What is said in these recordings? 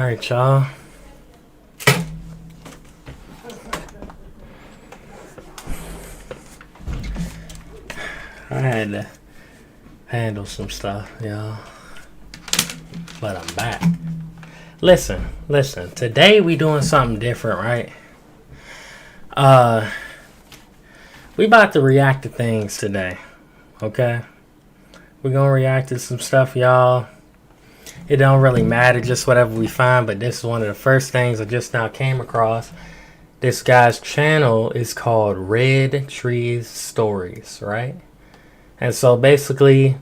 Alright, y'all. I had to handle some stuff, y'all. But I'm back. Listen. Today we doing something different, right? We about to react to things today. Okay? We're gonna react to some stuff, y'all. It don't really matter, just whatever we find, but this is one of the first things I just now came across. This guy's channel is called Red Trees Stories, right? And so basically,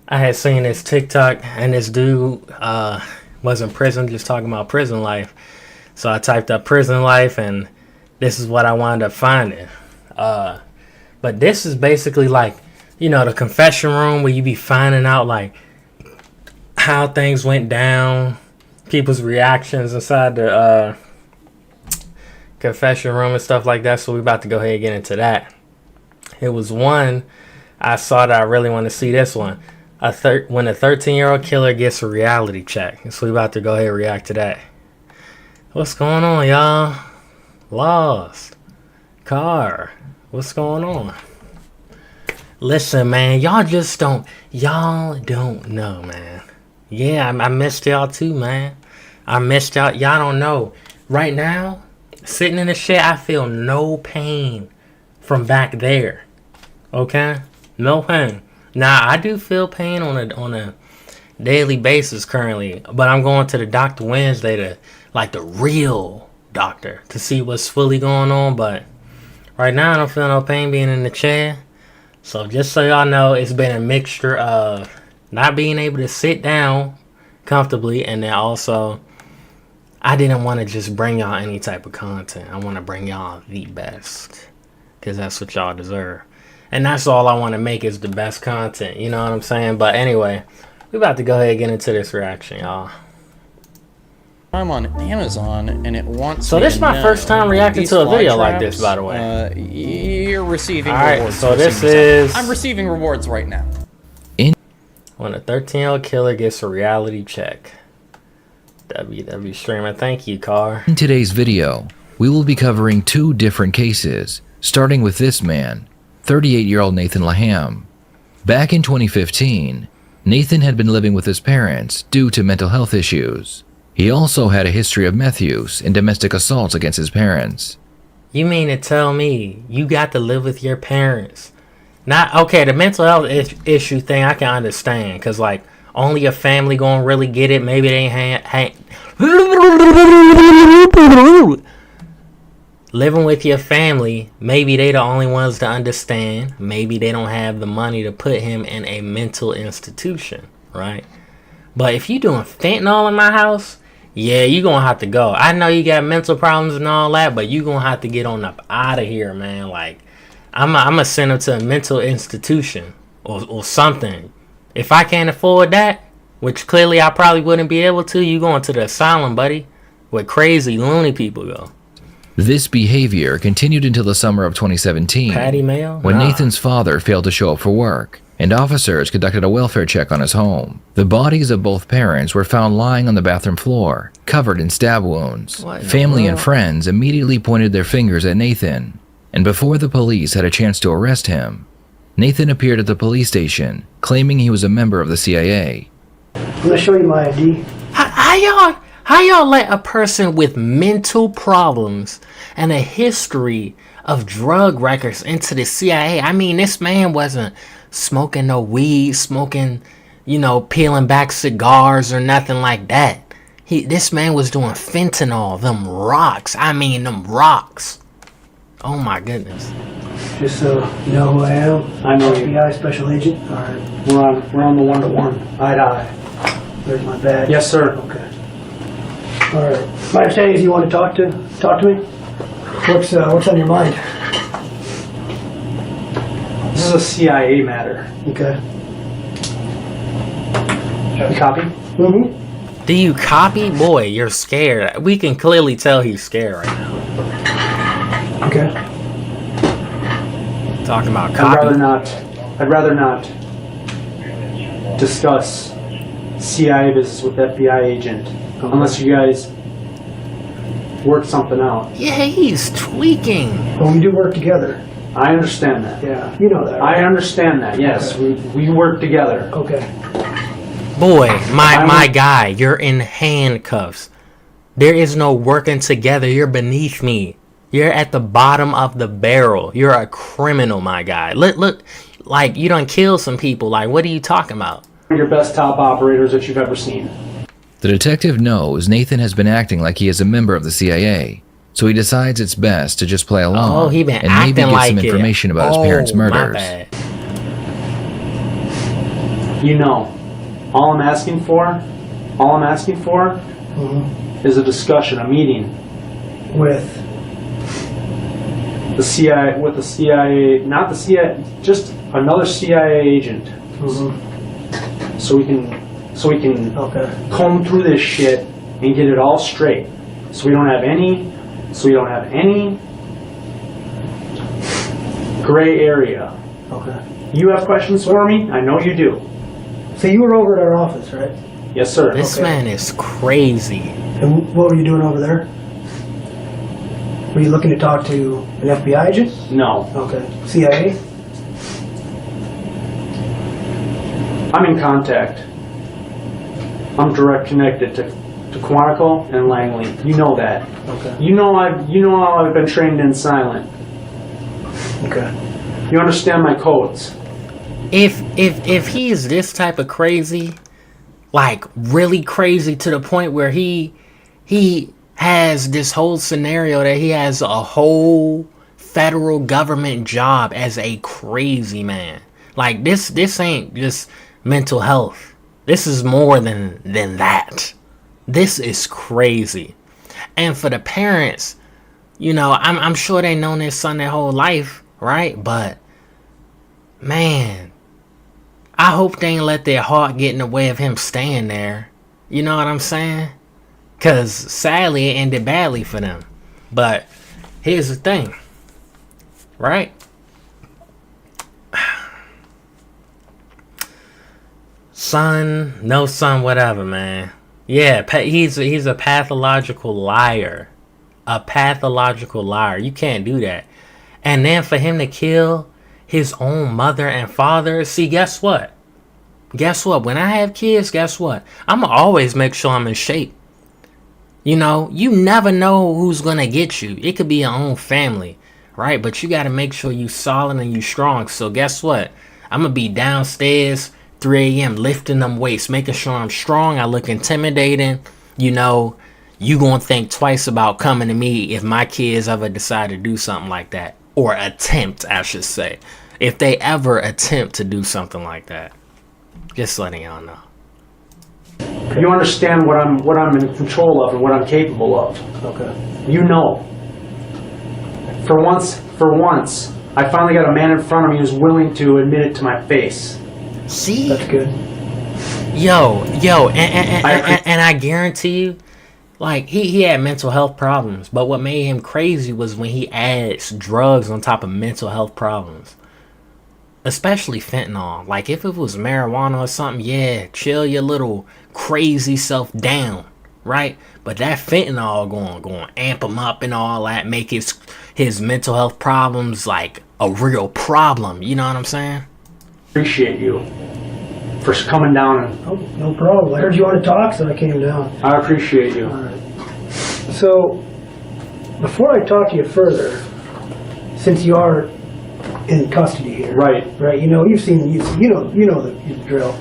I had seen this TikTok, and this dude was in prison, just talking about prison life. So I typed up prison life, and this is what I wound up finding. But this is basically like, you know, the confession room where you be finding out like how things went down, people's reactions inside the confession room and stuff like that. So we about to go ahead and get into that. It was one I saw that I really want to see. This one, when a 13-year-old killer gets a reality check. So we about to go ahead and react to that. What's going on, y'all? Lost car. What's going on? Listen, man, y'all don't know, man. Yeah, I missed y'all too, man. I missed y'all. Y'all don't know. Right now, sitting in the shit, I feel no pain from back there. Okay? No pain. Now, I do feel pain on a daily basis currently, but I'm going to the Dr. Wednesday, the real doctor, to see what's fully going on. But right now, I don't feel no pain being in the chair. So just so y'all know, it's been a mixture of not being able to sit down comfortably, and then also I didn't want to just bring y'all any type of content. I want to bring y'all the best, because that's what y'all deserve. And that's all I want to make is the best content. You know what I'm saying? But anyway, we about to go ahead and get into this reaction, y'all. I'm on Amazon and it wants. So this is my first time reacting to a video like this, by the way. You're receiving rewards. Alright, so this is... I'm receiving rewards right now. When a 13-year-old killer gets a reality check. WW Streamer, thank you, Car. In today's video, we will be covering two different cases, starting with this man, 38-year-old Nathan Laham. Back in 2015, Nathan had been living with his parents due to mental health issues. He also had a history of meth use and domestic assaults against his parents. You mean to tell me you got to live with your parents? Not okay, the mental health issue thing I can understand, because like only your family gonna really get it. Maybe they ain't living with your family, maybe they the only ones to understand. Maybe they don't have the money to put him in a mental institution, right? But if you doing fentanyl in my house, yeah, you gonna have to go. I know you got mental problems and all that, but you gonna have to get on up out of here, man. Like, I'm gonna send him to a mental institution or something. If I can't afford that, which clearly I probably wouldn't be able to, you going to the asylum, buddy, where crazy, loony people go. This behavior continued until the summer of 2017, Patty Mayo? when Nathan's father failed to show up for work, and officers conducted a welfare check on his home. The bodies of both parents were found lying on the bathroom floor, covered in stab wounds. Family and friends immediately pointed their fingers at Nathan, and before the police had a chance to arrest him, Nathan appeared at the police station, claiming he was a member of the CIA. I'm gonna show you my ID. How y'all let a person with mental problems and a history of drug records into the CIA? I mean, this man wasn't smoking no weed, smoking, you know, peeling back cigars or nothing like that. This man was doing fentanyl, them rocks. I mean, them rocks. Oh my goodness. Just so you know who I am. I know FBI Special Agent. All right, we're on the one-to-one, eye to eye. There's my badge. Yes, sir. Okay. All right. My understanding is you want to talk to me. What's on your mind? This is a CIA matter. Okay. Have you copy? Mm-hmm. Do you copy? Boy, you're scared. We can clearly tell he's scared right now. Okay. Talking about copy. I'd rather not discuss CIA business with FBI agent unless you guys work something out. Yeah, he's tweaking. But we do work together. I understand that. Yeah, you know that. I Right? understand that. Yes, we work together. Okay. Boy, my guy, you're in handcuffs. There is no working together. You're beneath me. You're at the bottom of the barrel. You're a criminal, my guy. Look, like you done killed some people. Like, what are you talking about? Your best top operators that you've ever seen. The detective knows Nathan has been acting like he is a member of the CIA, so he decides it's best to just play along Oh, he been and maybe acting get like some it. information about his parents' My murders. bad. You know, all I'm asking for is a discussion, a meeting With the CIA, not the CIA, just another CIA agent, so we can okay. comb through this shit and get it all straight. So we don't have any gray area. Okay. You have questions for me? I know you do. So you were over at our office, right? Yes, sir. This Okay. man is crazy. And what were you doing over there? Were you looking to talk to an FBI agent? No. Okay. CIA? I'm in contact. I'm direct connected to Quantico and Langley. You know that. Okay. You know how I've been trained in silent. Okay. You understand my codes. If he's this type of crazy, like really crazy to the point where he has this whole scenario that he has a whole federal government job as a crazy man. Like this ain't just mental health. This is more than that. This is crazy. And for the parents, you know, I'm sure they known their son their whole life, right? But man, I hope they ain't let their heart get in the way of him staying there. You know what I'm saying? Because sadly, it ended badly for them. But here's the thing, right? Son, no son, whatever, man. Yeah, he's a pathological liar. A pathological liar. You can't do that. And then for him to kill his own mother and father, see, guess what? Guess what? When I have kids, guess what? I'm going to always make sure I'm in shape. You know, you never know who's going to get you. It could be your own family, right? But you got to make sure you solid and you strong. So guess what? I'm going to be downstairs 3 a.m. lifting them weights, making sure I'm strong. I look intimidating. You know, you going to think twice about coming to me if my kids ever decide to do something like that. Or attempt, I should say. If they ever attempt to do something like that. Just letting y'all know. You understand what I'm in control of and what I'm capable of. Okay. You know. For once, I finally got a man in front of me who's willing to admit it to my face. See? That's good. Yo, and I guarantee you, like, he had mental health problems, but what made him crazy was when he adds drugs on top of mental health problems. Especially fentanyl. Like, if it was marijuana or something, yeah, chill your little crazy self down, right? But that fentanyl going amp him up and all that, make his mental health problems like a real problem. You know what I'm saying? Appreciate you for coming down and Oh, no problem. I heard you want to talk, so I came down. I appreciate you. All right. So, before I talk to you further, since you are in custody here, Right. You know, you know the drill.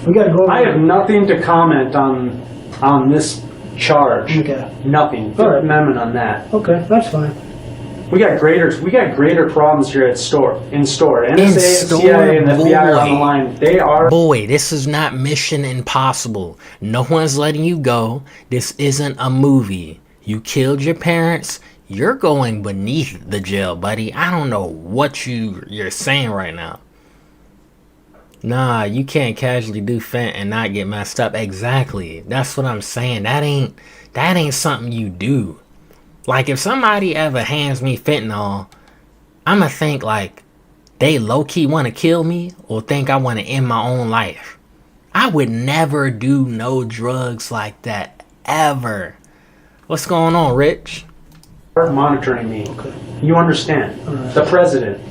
We got to go over. I have nothing to comment on this charge. Okay. Nothing. All right. Amendment on that. Okay, that's fine. We got greater problems here in store. NSA, store, CIA, and FBI are on the boy. line. They are. Boy, this is not Mission Impossible. No one's letting you go. This isn't a movie. You killed your parents. You're going beneath the jail, buddy. I don't know what you're saying right now. Nah, you can't casually do fent and not get messed up. Exactly. That's what I'm saying. That ain't something you do. Like, if somebody ever hands me fentanyl, I'ma think like they low-key want to kill me or think I want to end my own life. I would never do no drugs like that ever. What's going on, Rich? They're monitoring me. Okay. You understand? Alright. The president,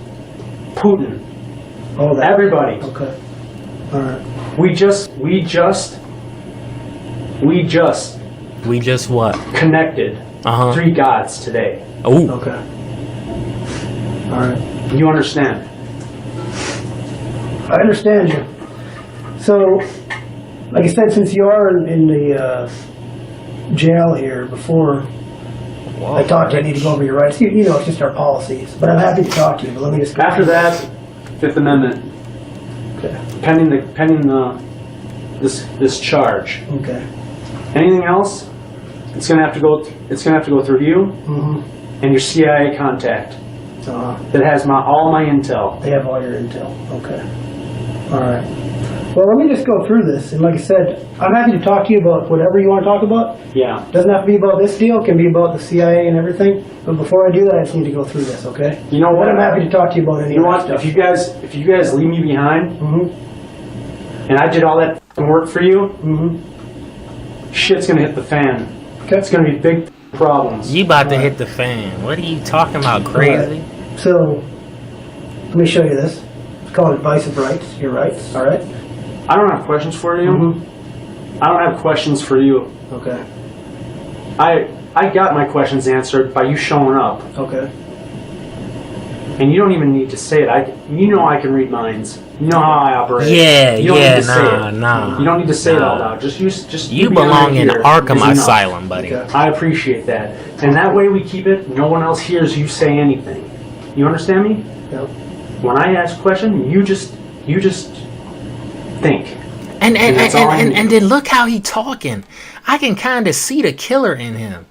Putin, All that. everybody. Okay. All right. We just We just what? connected Uh-huh. 3 gods today. Oh, Okay. All right. You understand? I understand you. So, like I said, since you are in the jail here before I talk to you, I need to go over your rights. You know, it's just our policies. But I'm happy to talk to you. But let me just. After that, Fifth Amendment, Okay. pending this charge. Okay. Anything else? It's gonna have to go through you Mm-hmm. and your CIA contact Uh, that has all my intel. they have all your intel. Okay. All right. Well, let me just go through this. And like I said, I'm happy to talk to you about whatever you want to talk about. Yeah. Doesn't have to be about this deal. It can be about the CIA and everything. But before I do that, I just need to go through this, okay? You know But what? I'm happy to talk to you about any You know of what? that If stuff. you guys leave me behind Mm-hmm. and I did all that work for you, Mm-hmm. shit's gonna hit the fan. Okay. It's gonna be big problems. you about to hit the fan. What are you talking about, crazy? So, let me show you this. It's called Advice of Rights. Your rights, all right? I don't have questions for you. Mhm. I don't have questions for you. Okay. I got my questions answered by you showing up, Okay. and you don't even need to say it. You know I can read minds. You know how I operate. Yeah, You don't yeah, need to say nah, it. nah. You don't need to say it Nah. out loud. Just You being belong in here Arkham is enough. Asylum, buddy. Okay. I appreciate that, and that way we keep it. No one else hears you say anything. You understand me? Yep. When I ask a question, you just think. And that's all I need. and then look how he talking. I can kind of see the killer in him.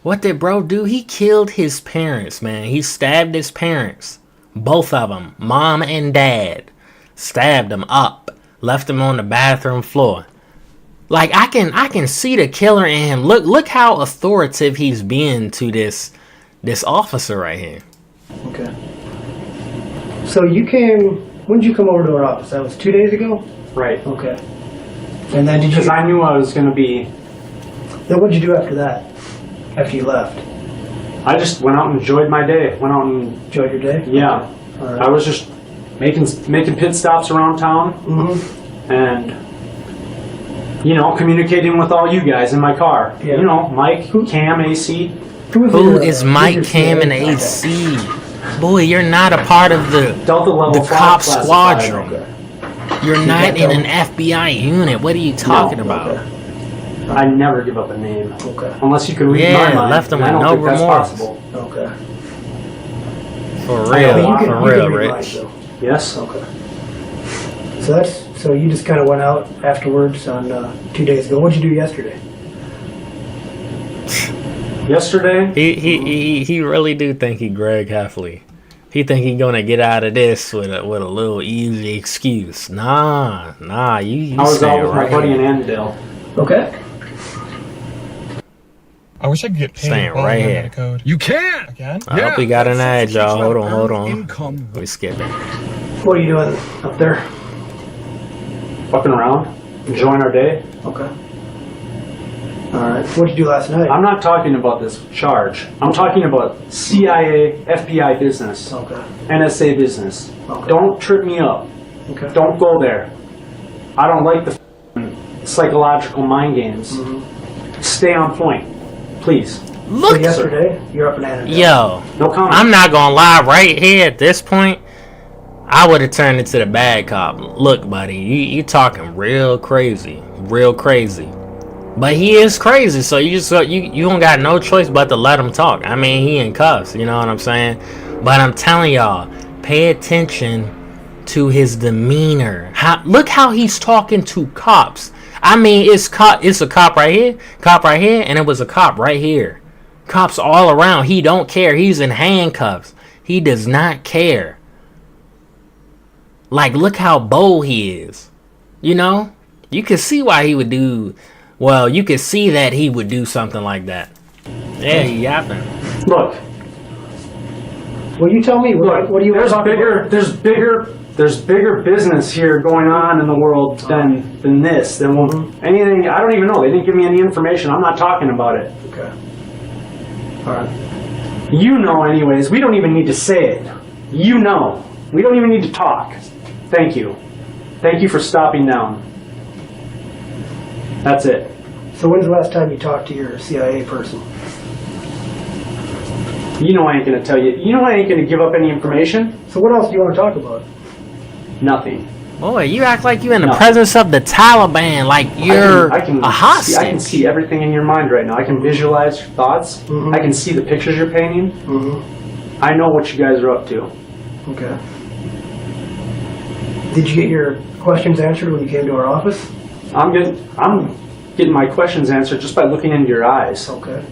What did bro do? He killed his parents, man. He stabbed his parents. Both of them, mom and dad. Stabbed them up. Left them on the bathroom floor. Like I can see the killer in him. Look how authoritative he's being to this officer right here. Okay. So you came, when did you come over to our office? That was 2 days ago? Right. Okay. And then did you, Because I knew I was going to be. then what did you do after that? After you left? I just went out and enjoyed my day. Went out and Enjoyed your day? yeah. All right. I was just making pit stops around town Mm-hmm. and communicating with all you guys in my car. Yeah. You know, Mike, Cam, AC. Who is Mike, Cam, and AC? Boy, you're not a part of the Delta level the 5 cop classified. squadron. Okay. You're not in an FBI unit. What are you talking about? Okay. I never give up a name Okay. unless you can read Yeah, my mind. left them and I with don't no think that's remorse. possible. Okay. For But real, you for can real, read Rich. minds, though. Yes. Okay. So you just kind of went out afterwards on 2 days ago. What'd you do yesterday? Yesterday, He really do think he Greg Heffley. He think he gonna get out of this with a little easy excuse. Nah, you I was stay out with my right buddy in here. Annandale. Okay. I wish I could get paid. Staying while right I'm here. in the code. You can. Again? I hope we got an ad, y'all. Hold on. Income. We skip it. What are you doing up there? Fucking around, enjoying our day. Okay. All right. What'd you do last night? I'm not talking about this charge. I'm talking about CIA, FBI business, Okay. NSA business. Okay. Don't trip me up. Okay. Don't go there. I don't like the psychological mind games. Stay on point, please. So Look, yesterday, you're up in Annandale. yo, No comment. I'm not gonna lie. Right here at this point, I would have turned into the bad cop. Look, buddy, you talking real crazy. But he is crazy, so you don't got no choice but to let him talk. I mean, he in cuffs, you know what I'm saying? But I'm telling y'all, pay attention to his demeanor. Look how he's talking to cops. I mean, it's a cop right here, and it was a cop right here. Cops all around. He don't care. He's in handcuffs. He does not care. Like, look how bold he is. You know? You can see why he would do... Well, you could see that he would do something like that. Yeah, he yapping. Look, Well, you tell me. What do you want there's to talk about? bigger there's bigger business here going on in the world than this, than anything. I don't even know. They didn't give me any information. I'm not talking about it. Okay. All right. You know anyways. We don't even need to say it. You know. We don't even need to talk. Thank you. Thank you for stopping down. That's it. So when's the last time you talked to your CIA person? You know I ain't gonna tell you. You know I ain't gonna give up any information. So what else do you want to talk about? Nothing. Boy, you act like you're in the No. presence of the Taliban, like you're I can a hostage. I can see everything in your mind right now. I can visualize your thoughts. I can see the pictures you're painting. I know what you guys are up to. Okay. Did you get your questions answered when you came to our office? I'm getting my questions answered just by looking into your eyes. Okay.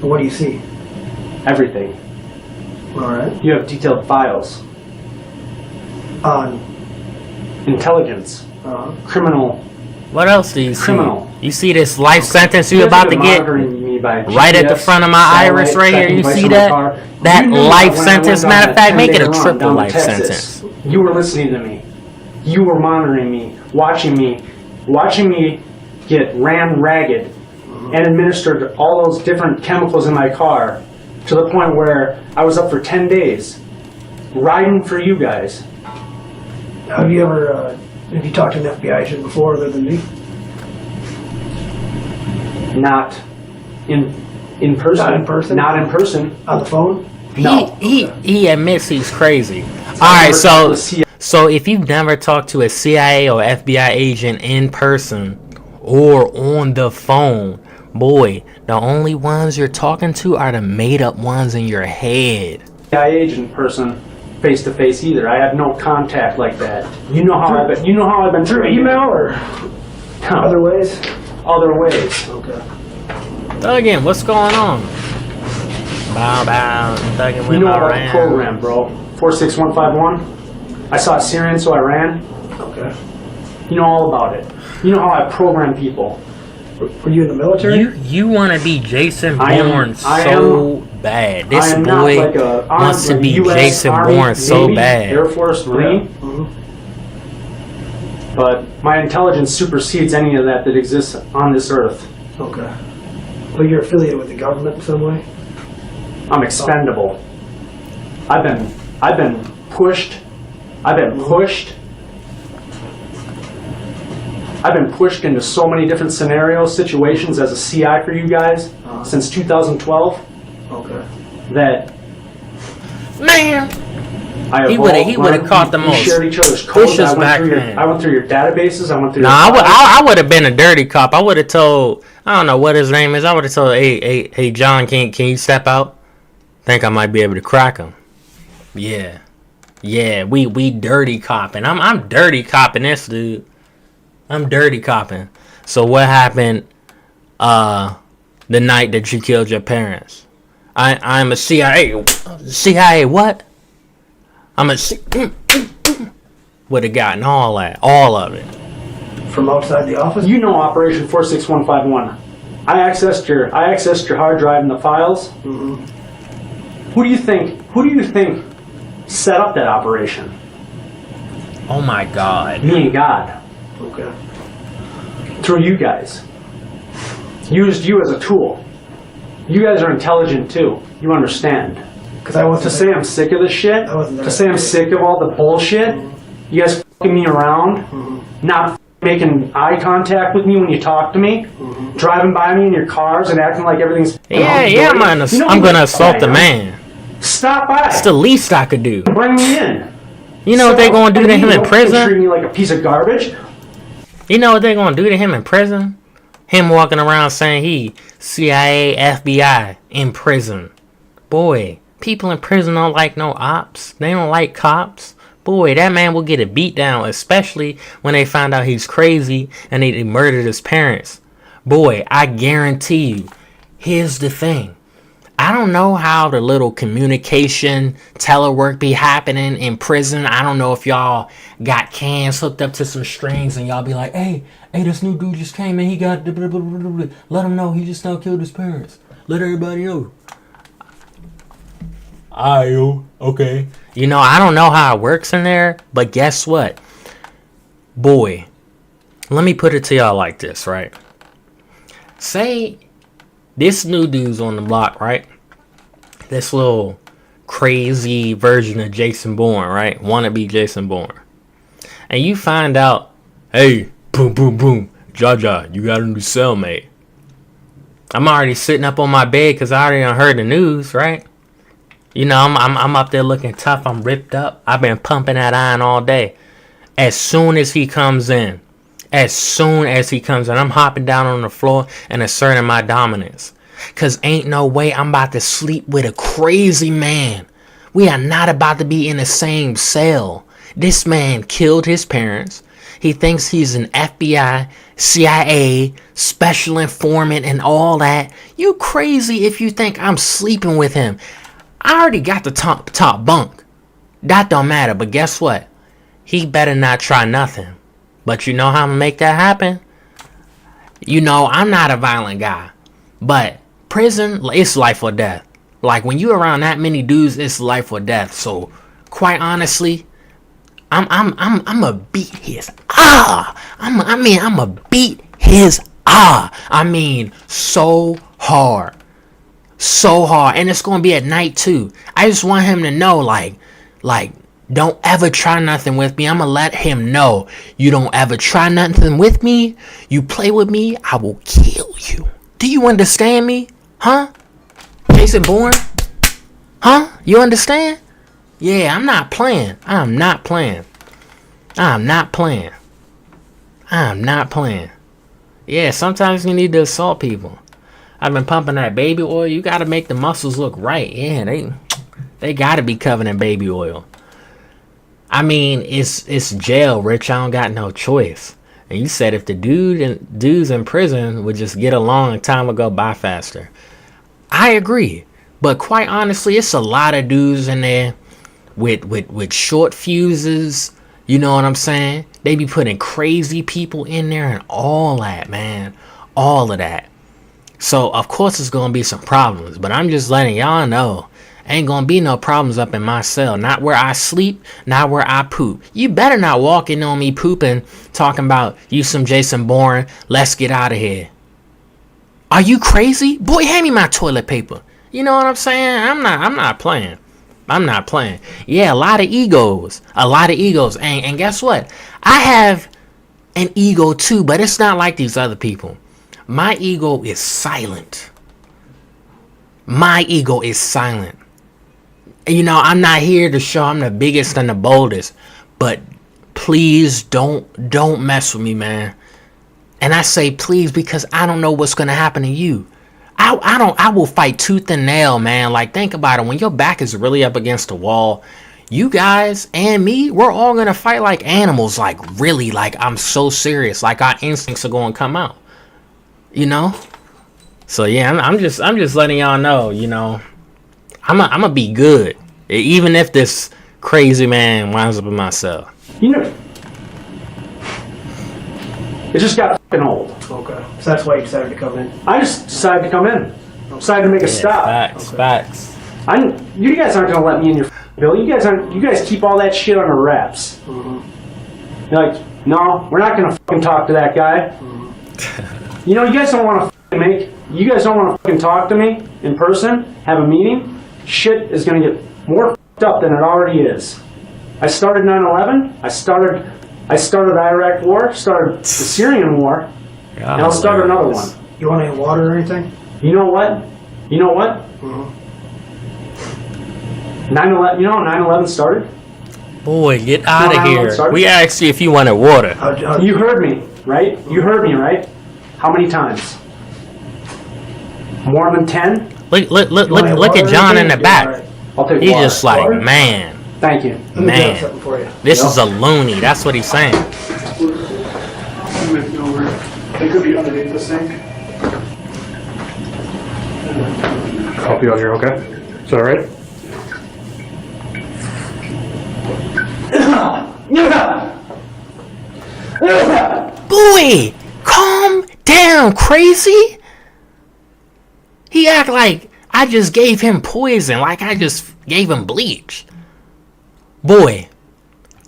And what do you see? Everything. All right. You have detailed files, On. intelligence, criminal. What else do you see? Criminal. You see this life sentence You you guys have about to been get monitoring me by right at the GPS, front of my iris right here. tracking You device see on my that? car. That You knew life when I sentence. went on Matter of that fact, make it 10-day a run triple down to life Texas. sentence. You were listening to me. You were monitoring me, watching me get ran ragged and administered all those different chemicals in my car to the point where I was up for 10 days riding for you guys. Have you talked to an FBI agent before other than me? Not in person. Not in person? Not in person. On the phone? No. He admits he's crazy. All right, so if you've never talked to a CIA or FBI agent in person or on the phone, boy, the only ones you're talking to are the made up ones in your head. CIA agent person face to face either. I have no contact like that. You know how I've been Through trained. email or No, other ways? other ways. Okay. Again, what's going on? Bow, bow, thugging You with know my about the ram. program, bro. 46151. I saw a Syrian, so I ran. Okay. You know all about it. You know how I program people. Were you in the military? You want to be Jason I am- Bourne I so bad. This I am not boy like a wants to be US Jason Army, Bourne so Navy, bad. Air Force, Marine. But my intelligence supersedes any of that exists on this earth. Okay. Well, you're affiliated with the government in some way? I'm expendable. I've been pushed. I've been pushed into so many different scenarios, situations as a CI for you guys since 2012 Okay. that Man, I He would've caught the we most shared each other's codes. vicious I backhand. went through your databases. I went through. no, your files. I would have been a dirty cop. I would have told, I don't know what his name is. I would have told, hey, John, can you step out? Think I might be able to crack him. Yeah, we dirty copping. I'm dirty copping this dude. I'm dirty copping. So what happened? The night that you killed your parents. I'm a CIA. CIA what? I'm a would have gotten all that, all of it. From outside the office? You know Operation 46151. I accessed your hard drive and the files. Who do you think set up that operation? Oh my God. Me and God. Okay. Through you guys. Used you as a tool. You guys are intelligent too. You understand. Because I wasn't To say I'm sick of this shit, I wasn't there. to say I'm sick of all the bullshit, you guys fucking me around, not making eye contact with me when you talk to me, driving by me in your cars and acting like everything's Yeah, hunky-dory. I'm gonna assault I the am. man. Stop by. It's the least I could do. Bring me in. You know what they gonna do to him in Don't prison? treat me like a piece of garbage. You know what they gonna do to him in prison? Him walking around saying he CIA, FBI in prison. Boy, people in prison don't like no ops. They don't like cops. Boy, that man will get a beat down, especially when they find out he's crazy and he murdered his parents. Boy, I guarantee you. Here's the thing. I don't know how the little communication telework be happening in prison. I don't know if y'all got cans hooked up to some strings and y'all be like, hey, this new dude just came in. He got blah, blah, blah, blah, blah. Let him know he just now killed his parents. Let everybody know. Ayo, okay. You know, I don't know how it works in there, but guess what? Boy, let me put it to y'all like this, right? Say this new dude's on the block, right? This little crazy version of Jason Bourne, right? Wannabe Jason Bourne. And you find out, hey, boom, boom, boom, Jaja, you got a new cellmate. I'm already sitting up on my bed because I already heard the news, right? You know, I'm up there looking tough. I'm ripped up. I've been pumping that iron all day. As soon as he comes in, I'm hopping down on the floor and asserting my dominance. Because ain't no way I'm about to sleep with a crazy man. We are not about to be in the same cell. This man killed his parents. He thinks he's an FBI, CIA, special informant and all that. You crazy if you think I'm sleeping with him. I already got the top bunk. That don't matter, but guess what? He better not try nothing. But you know how I'm gonna make that happen? You know, I'm not a violent guy. But prison, it's life or death. Like when you around that many dudes, it's life or death. So quite honestly, I'm a beat his I'm a beat his I mean so hard. So hard. And it's gonna be at night too. I just want him to know like don't ever try nothing with me. I'm gonna let him know. You don't ever try nothing with me. You play with me, I will kill you. Do you understand me? Huh? Jason Bourne? Huh? You understand? Yeah, I'm not playing. I'm not playing. Yeah, sometimes you need to assault people. I've been pumping that baby oil. You gotta make the muscles look right. Yeah, they gotta be covered in baby oil. I mean, it's jail, Rich. I don't got no choice. And you said if the dudes in prison would just get along, time would go by faster. I agree. But quite honestly, it's a lot of dudes in there with short fuses. You know what I'm saying? They be putting crazy people in there and all that, man. All of that. So, of course, it's going to be some problems. But I'm just letting y'all know. Ain't going to be no problems up in my cell. Not where I sleep. Not where I poop. You better not walk in on me pooping. Talking about you some Jason Bourne. Let's get out of here. Are you crazy? Boy, hand me my toilet paper. You know what I'm saying? I'm not playing. I'm not playing. Yeah, a lot of egos. And guess what? I have an ego too, but it's not like these other people. My ego is silent. You know, I'm not here to show I'm the biggest and the boldest, but please don't mess with me, man. And I say please because I don't know what's gonna happen to you. I will fight tooth and nail, man. Like, think about it. When your back is really up against the wall, you guys and me, we're all gonna fight like animals. Like, really, like, I'm so serious. Like, our instincts are gonna come out. You know? So yeah, I'm just letting y'all know, you know, I'm gonna be good. Even if this crazy man winds up in my cell. You know, it just got fucking old. Okay. So that's why you decided to come in. I just decided to come in. Decided to make a stop. Facts. You guys aren't gonna let me in your bill. You guys keep all that shit under wraps. Mm-hmm. You're like, no, we're not gonna fucking talk to that guy. Mm-hmm. You know, you guys don't want to talk to me in person, have a meeting. Shit is gonna get more fucked up than it already is. I started 9/11. I started the Iraq War. Started the Syrian War. And I'll start another one. You want any water or anything? You know what? Mm-hmm. 9/11. You know how 9/11 started? Boy, get out of here. We asked you if you wanted water. You heard me, right? How many times? More than 10? Look at John in the back. Right. I'll take He's water. just like, Water? man, Thank you. man. This is a loony. That's what he's saying. They could be underneath the sink. Help you out here, okay? Is that alright? Boy, calm down, crazy. He act like I just gave him poison, like I just gave him bleach. boy,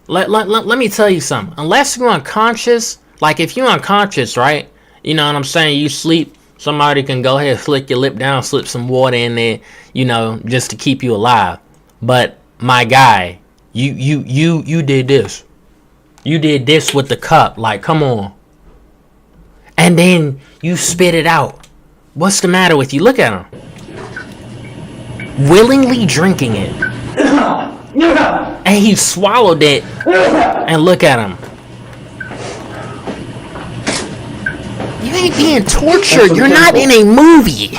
let me tell you something. Unless you're unconscious, like if you're unconscious, right? You know what I'm saying? You sleep, somebody can go ahead, flick your lip down, slip some water in there, you know, just to keep you alive. But my guy, you did this. You did this with the cup. Like, come on. And then you spit it out. What's the matter with you? Look at him. Willingly drinking it. And he swallowed it. And look at him. You ain't being tortured. You're not in a movie.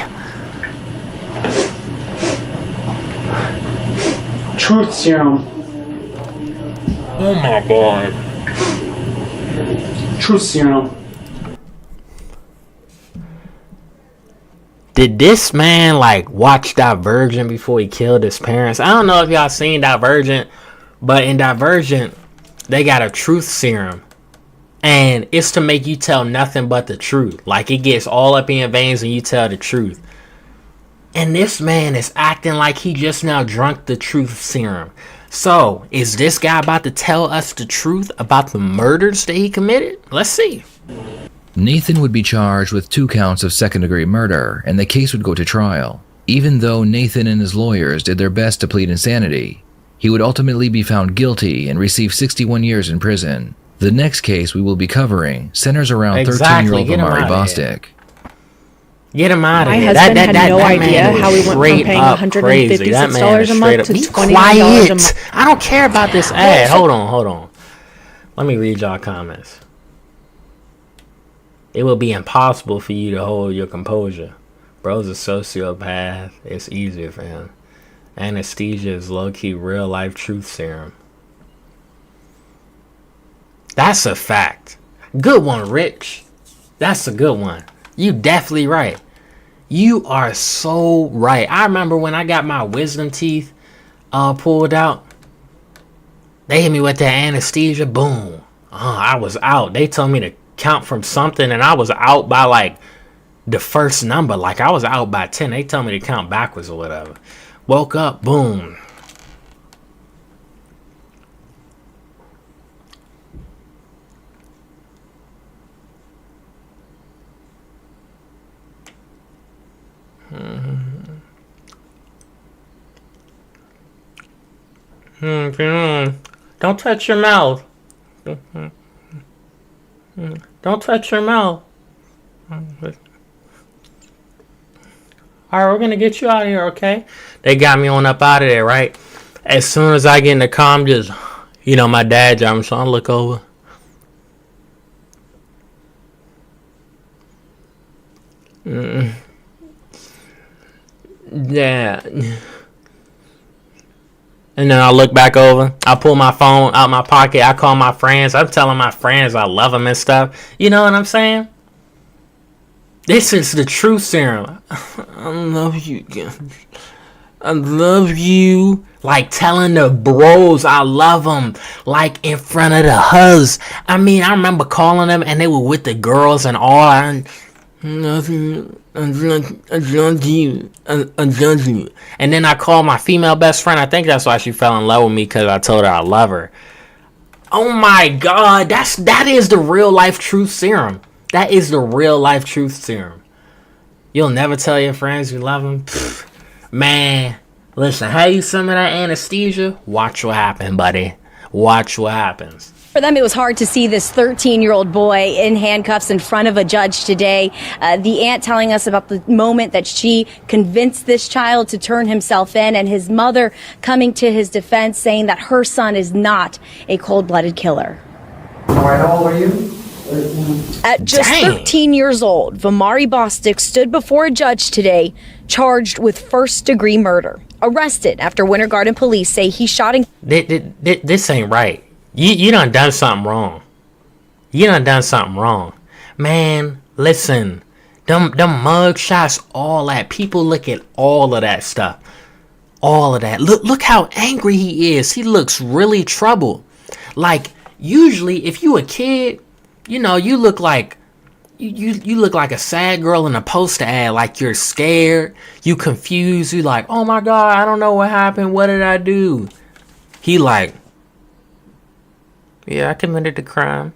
Truth serum. Oh my god. Truth serum. Did this man like watch Divergent before he killed his parents? I don't know if y'all seen Divergent, but in Divergent, they got a truth serum. And it's to make you tell nothing but the truth. Like it gets all up in your veins and you tell the truth. And this man is acting like he just now drunk the truth serum. So, is this guy about to tell us the truth about the murders that he committed? Let's see. Nathan would be charged with 2 counts of second-degree murder, and the case would go to trial. Even though Nathan and his lawyers did their best to plead insanity, he would ultimately be found guilty and receive 61 years in prison. The next case we will be covering centers around 13-year-old Vamari Bostic. Get him out of My here. husband had no idea how he went from paying $156 a month to $29 a month. I don't care about this ad. Hold on. Let me read y'all comments. It will be impossible for you to hold your composure. Bro's a sociopath. It's easier for him. Anesthesia is low-key real-life truth serum. That's a fact. Good one, Rich. That's a good one. You definitely right. You are so right. I remember when I got my wisdom teeth pulled out. They hit me with that anesthesia. Boom. I was out. They told me to count from something, and I was out by like the first number. Like I was out by 10. They told me to count backwards or whatever. Woke up. Boom. Don't touch your mouth. Don't touch your mouth. Alright, we're gonna get you out of here, okay? They got me on up out of there, right? As soon as I get in the car, I'm just, you know, my dad driving, so I look over. Yeah. And then I look back over. I pull my phone out my pocket. I call my friends. I'm telling my friends I love them and stuff. You know what I'm saying? This is the truth serum. I love you. I love you. Like telling the bros I love them. Like in front of the hus. I mean, I remember calling them and they were with the girls and all. I love you. I love you. And then I called my female best friend. I think that's why she fell in love with me, because I told her I love her. Oh my god, that is the real life truth serum. That is the real life truth serum. You'll never tell your friends you love them. Pfft. Man, listen, have you some of that anesthesia? Watch what happens, buddy. Watch what happens. For them, it was hard to see this 13-year-old boy in handcuffs in front of a judge today. The aunt telling us about the moment that she convinced this child to turn himself in, and his mother coming to his defense, saying that her son is not a cold-blooded killer. All right, how old are you? At just 13 years old, Vamari Bostic stood before a judge today, charged with first-degree murder. Arrested after Winter Garden police say he shot and... This ain't right. You done something wrong. You done something wrong. Man, listen. Them mug shots, all that. People look at all of that stuff. All of that. Look how angry he is. He looks really troubled. Like, usually, if you a kid, you know, you look like... You look like a sad girl in a poster ad. Like, you're scared. You confused. You like, oh my God, I don't know what happened. What did I do? He like... Yeah, I committed the crime.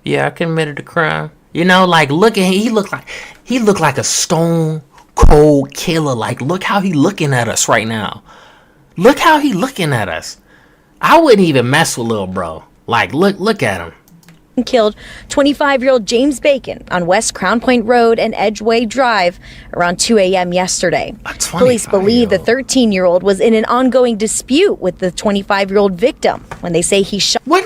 Yeah, I committed the crime. You know, like, look at him. He looked like a stone cold killer. Like, look how he looking at us right now. Look how he looking at us. I wouldn't even mess with little bro. Like, look at him. Killed 25-year-old James Bacon on West Crown Point Road and Edgeway Drive around 2 a.m. yesterday. Police believe the 13-year-old was in an ongoing dispute with the 25-year-old victim when they say he shot. What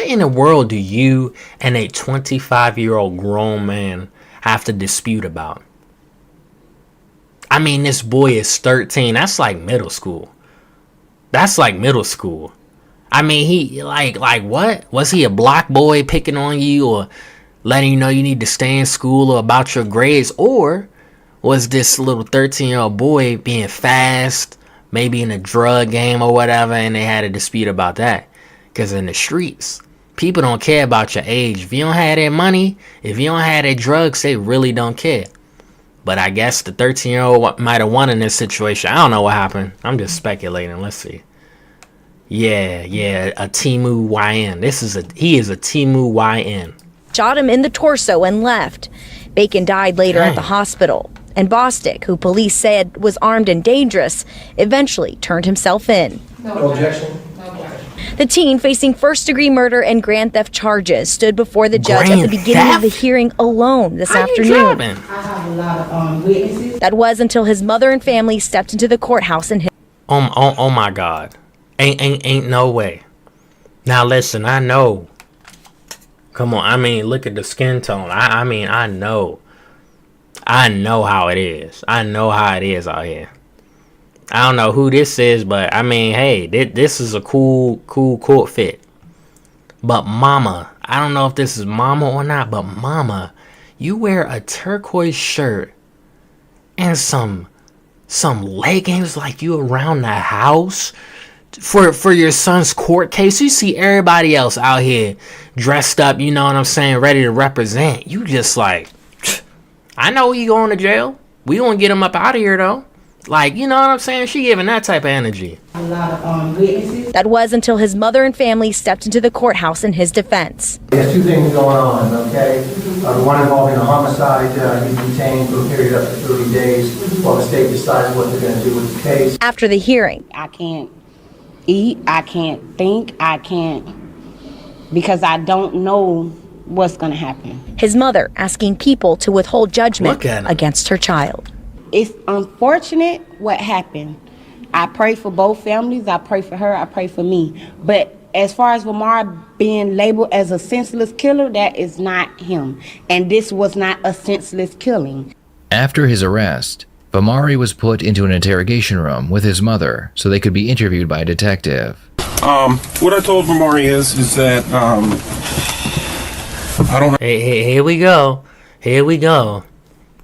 in the world do you and a 25-year-old grown man have to dispute about? I mean, this boy is 13. That's like middle school. That's like middle school. I mean, he, like what? Was he a block boy picking on you or letting you know you need to stay in school or about your grades? Or was this little 13-year-old boy being fast, maybe in a drug game or whatever, and they had a dispute about that? Because in the streets, people don't care about your age. If you don't have that money, if you don't have that drugs, they really don't care. But I guess the 13-year-old might have won in this situation. I don't know what happened. I'm just speculating. Let's see. Yeah, a Timu YN. He is a Timu YN. Shot him in the torso and left. Bacon died later at the hospital. And Bostic, who police said was armed and dangerous, eventually turned himself in. No objection. The teen, facing first-degree murder and grand theft charges, stood before the judge at the beginning of the hearing alone this afternoon. I have a lot of witnesses. That was until his mother and family stepped into the courthouse and Oh my God. Ain't no way. Now listen, I know. Come on, I mean, look at the skin tone. I mean, I know how it is. I know how it is out here. I don't know who this is, but I mean, hey, this is a cool court fit. But mama, I don't know if this is mama or not, but mama, you wear a turquoise shirt and some leggings like you around the house for your son's court case. You see everybody else out here dressed up, you know what I'm saying, ready to represent. You just like, I know he going to jail. We gonna get him up out of here though. Like, you know what I'm saying? She giving that type of energy. A lot of witnesses. That was until his mother and family stepped into the courthouse in his defense. There's two things going on, okay? The one involving a homicide, he's detained for a period up to 30 days while the state decides what they're going to do with the case. After the hearing, I can't eat, I can't think, because I don't know what's going to happen. His mother asking people to withhold judgment against her child. It's unfortunate what happened. I pray for both families. I pray for her. I pray for me. But as far as Vamari being labeled as a senseless killer, that is not him. And this was not a senseless killing. After his arrest, Vamari was put into an interrogation room with his mother so they could be interviewed by a detective. What I told Vamari is that I don't. Hey, here we go. Here we go.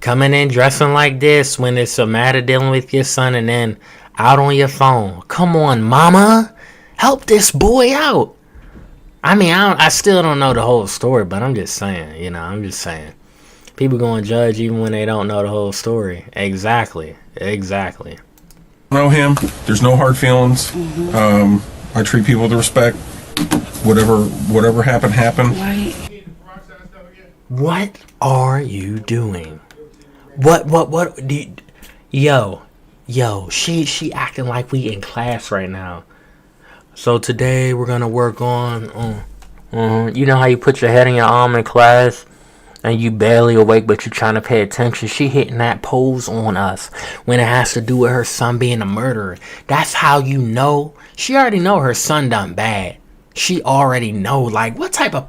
Coming in dressing like this when it's a matter dealing with your son and then out on your phone. Come on, mama. Help this boy out. I mean, I still don't know the whole story, but I'm just saying, I'm just saying. People going to judge even when they don't know the whole story. Exactly. I know him. There's no hard feelings. I treat people with respect. Whatever happened. Right. What are you doing? What yo, she acting like we in class right now. So today we're gonna work on you know how you put your head in your arm in class and you barely awake but you're trying to pay attention. She hitting that pose on us when it has to do with her son being a murderer. That's how you know. She already know her son done bad. She already know. Like, what type I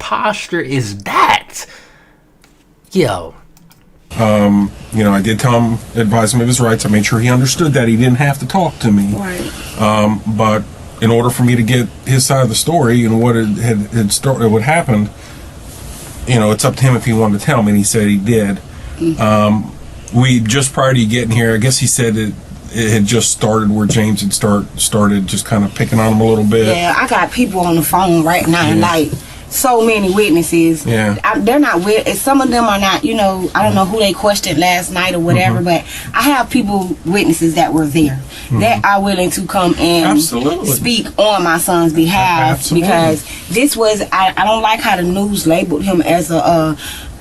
did tell him, advise him of his rights. I made sure he understood that he didn't have to talk to me. Right. But in order for me to get his side of the story and what what happened, it's up to him if he wanted to tell me, and he said he did. We just prior to getting here, I guess he said it had just started where James had started just kind of picking on him a little bit. Yeah, I got people on the phone right now, like so many witnesses. Yeah. They're not some of them are not, you know, I don't know who they questioned last night or whatever, but I have witnesses that were there that are willing to come and speak on my son's behalf because this was, I don't like how the news labeled him as a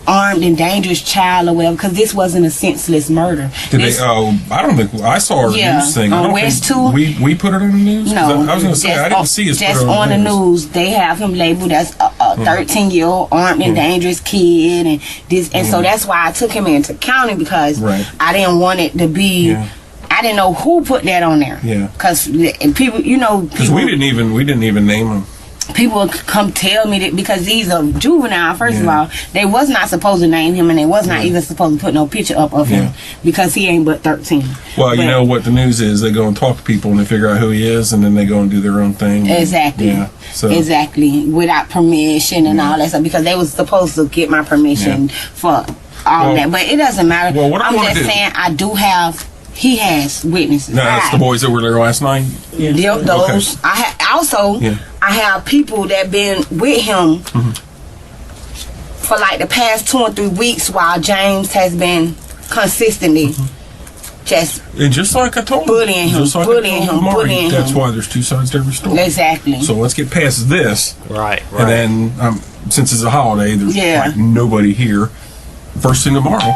armed and dangerous child or whatever, because this wasn't a senseless murder. I don't think I saw a news thing. On West 2. We put it on the news? No. I was going to say, I didn't see it just on the news. They have him labeled as a 13-year-old armed and dangerous kid, and this, and so that's why I took him into county, because I didn't want it to be. I didn't know who put that on there. Yeah. Because people, you know, because we didn't even name him. People would come tell me that because he's a juvenile, first of all, they was not supposed to name him, and they was not even supposed to put no picture up of him because he ain't but 13. Well, you know what the news is, they go and talk to people and they figure out who he is, and then they go and do their own thing. Exactly. Exactly. Without permission and all that stuff, because they was supposed to get my permission for all that. But it doesn't matter. Well, what I'm just saying, he has witnesses. No, that's the boys that were there last night? Those. Okay. I have people that been with him for like the past 2 or 3 weeks while James has been consistently just like I told bullying him. That's why there's two sides to every story. Exactly. So let's get past this. Right. And then, since it's a holiday, there's like nobody here. First thing tomorrow,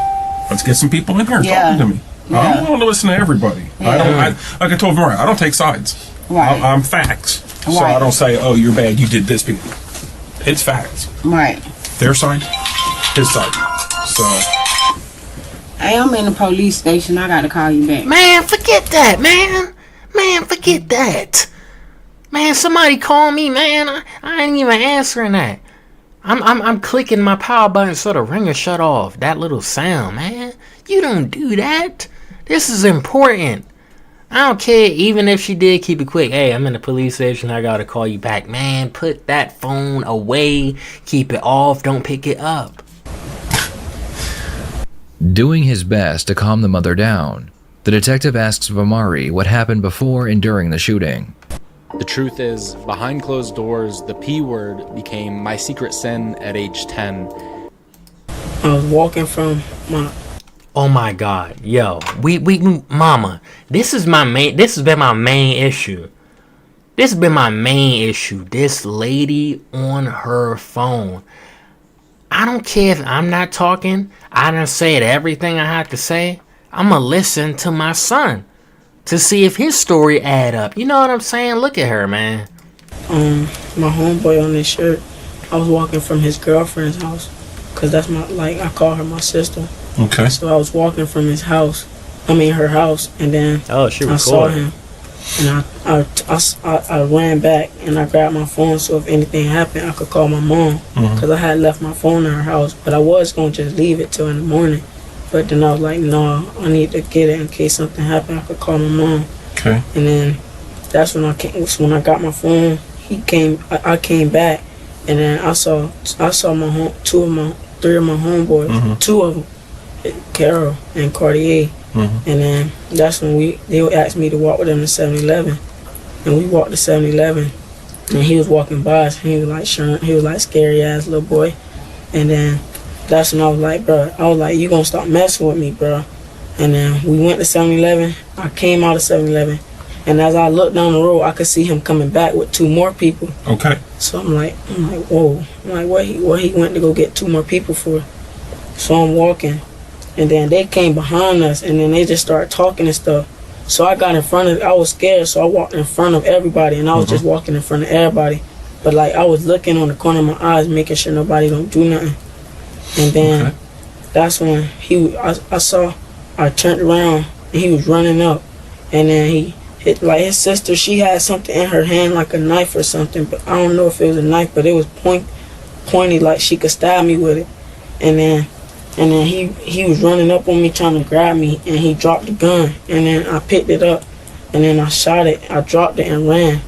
let's get some people in here talking to me. I don't want to listen to everybody. Like I told Mariah, I don't take sides. Right. I'm facts. So I don't say, oh, you're bad, you did this. It's facts. Right. Their side, his side. So. Hey, I'm in the police station. I gotta call you back. Man, forget that, man. Man, forget that. Man, somebody call me, man. I ain't even answering that. I'm clicking my power button so the ringer shut off. That little sound, man. You don't do that. This is important. I don't care, even if she did keep it quick. Hey, I'm in the police station. I gotta call you back. Man, put that phone away. Keep it off. Don't pick it up. Doing his best to calm the mother down, the detective asks Vamari what happened before and during the shooting. The truth is, behind closed doors, the P word became my secret sin at age 10. I was walking from my... Oh my God, yo, we mama, this has been my main issue. This has been my main issue. This lady on her phone. I don't care if I'm not talking. I done said everything I had to say. I'ma listen to my son to see if his story add up. You know what I'm saying? Look at her, man. My homeboy on this shirt, I was walking from his girlfriend's house, cause that's I call her my sister. Okay. So I was walking from her house, and then I saw him, and I ran back and I grabbed my phone so if anything happened I could call my mom, because I had left my phone in her house, but I was going to just leave it till in the morning, but then I was like, no, I need to get it in case something happened. I could call my mom. Okay. And then that's when I got my phone. I came back, and then I saw three of my homeboys, two of them, Carol and Cartier, and then that's when they asked me to walk with them to 7-Eleven, and we walked to 7-Eleven, and he was walking by us, and he was like scary ass little boy, and then that's when I was like, bro, you gonna stop messing with me, bro, and then we went to 7-Eleven. I came out of 7-Eleven, and as I looked down the road, I could see him coming back with 2 more people. Okay. So I'm like, whoa, what he went to go get 2 more people for? So I'm walking. And then they came behind us, and then they just started talking and stuff. So I got in front of, I was scared, so I walked in front of everybody, and I was just walking in front of everybody. But I was looking on the corner of my eyes, making sure nobody don't do nothing. And then that's when I turned around, and he was running up. And then he hit, his sister, she had something in her hand, like a knife or something, but I don't know if it was a knife, but it was pointy, like she could stab me with it. And then he was running up on me trying to grab me, and he dropped the gun, and then I picked it up, and then I shot it, I dropped it and ran.